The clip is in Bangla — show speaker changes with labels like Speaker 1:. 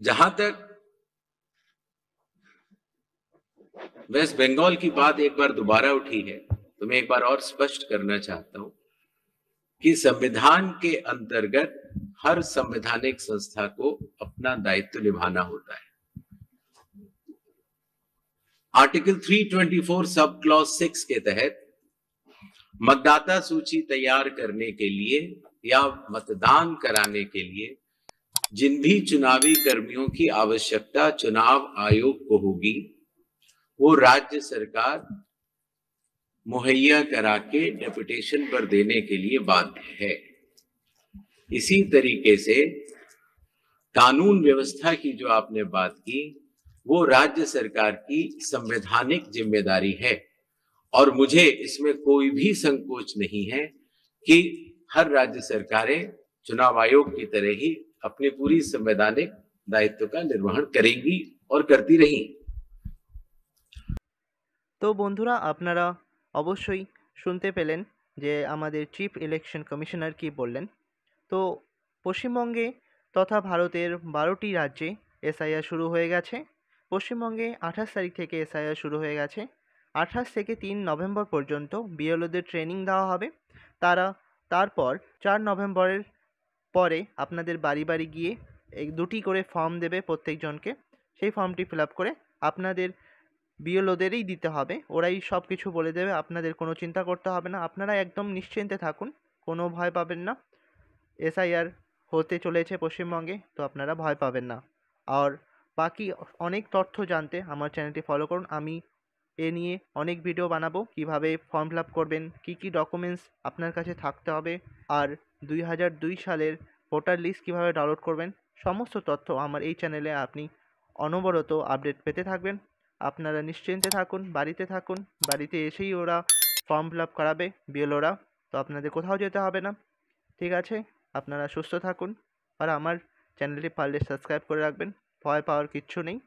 Speaker 1: जहां तक वेस्ट बंगाल की बात एक बार दोबारा उठी है, तो मैं एक बार और स्पष्ट करना चाहता हूं कि संविधान के अंतर्गत हर संवैधानिक संस्था को अपना दायित्व निभाना होता है। आर्टिकल 324 सब क्लॉज 6 के तहत मतदाता सूची तैयार करने के लिए या मतदान कराने के लिए जिन भी चुनावी कर्मियों की आवश्यकता चुनाव आयोग को होगी, वो राज्य सरकार मुहैया करा के डेपुटेशन पर देने के लिए बाध्य है। इसी तरीके से कानून व्यवस्था की जो आपने बात की, वो राज्य सरकार की संवैधानिक जिम्मेदारी है और मुझे इसमें कोई भी संकोच नहीं है कि हर राज्य सरकारें चुनाव आयोग की तरह ही अपनी पूरी संवैधानिक दायित्व का निर्वहन करेंगी और करती रही।
Speaker 2: তো বন্ধুরা, আপনারা অবশ্যই শুনতে পেলেন যে আমাদের চিফ ইলেকশন কমিশনার কি বললেন। তো পশ্চিমবঙ্গে তথা ভারতের 12টি রাজ্যে এসআইআর শুরু হয়ে গেছে। পশ্চিমবঙ্গে 28 তারিখ থেকে এসআইআর শুরু হয়ে গেছে। 28 থেকে 3 নভেম্বর পর্যন্ত বিএলওদের ট্রেনিং দেওয়া হবে। তারপর 4 নভেম্বরের পরে আপনাদের বাড়ি বাড়ি গিয়ে এই 2টি করে ফর্ম দেবে প্রত্যেকজনকে। সেই ফর্মটি ফিল আপ করে আপনাদের বিএলওদেরই দিতে হবে। ওরাই সব কিছু বলে দেবে, আপনাদের কোনো চিন্তা করতে হবে না। আপনারা একদম নিশ্চিন্তে থাকুন, কোনো ভয় পাবেন না। এসআইআর হতে চলেছে পশ্চিমবঙ্গে, তো আপনারা ভয় পাবেন না। আর বাকি অনেক তথ্য জানতে আমার চ্যানেলটি ফলো করুন। আমি এ নিয়ে অনেক ভিডিও বানাবো, কিভাবে ফর্ম ফিল আপ করবেন, কী কী ডকুমেন্টস আপনার কাছে থাকতে হবে, আর 2002 সালের ভোটার লিস্ট কীভাবে ডাউনলোড করবেন, সমস্ত তথ্য আমার এই চ্যানেলে আপনি অনবরত আপডেট পেতে থাকবেন। আপনারা নিশ্চিন্তে থাকুন, বাড়িতে থাকুন। বাড়িতে এসেই ওরা ফর্ম ফিল আপ করাবে বিএলওরা, তো আপনাদের কোথাও যেতে হবে না। ঠিক আছে, আপনারা সুস্থ থাকুন আর আমার চ্যানেলটি পারলে সাবস্ক্রাইব করে রাখবেন। ভয় পাওয়ার কিচ্ছু নেই।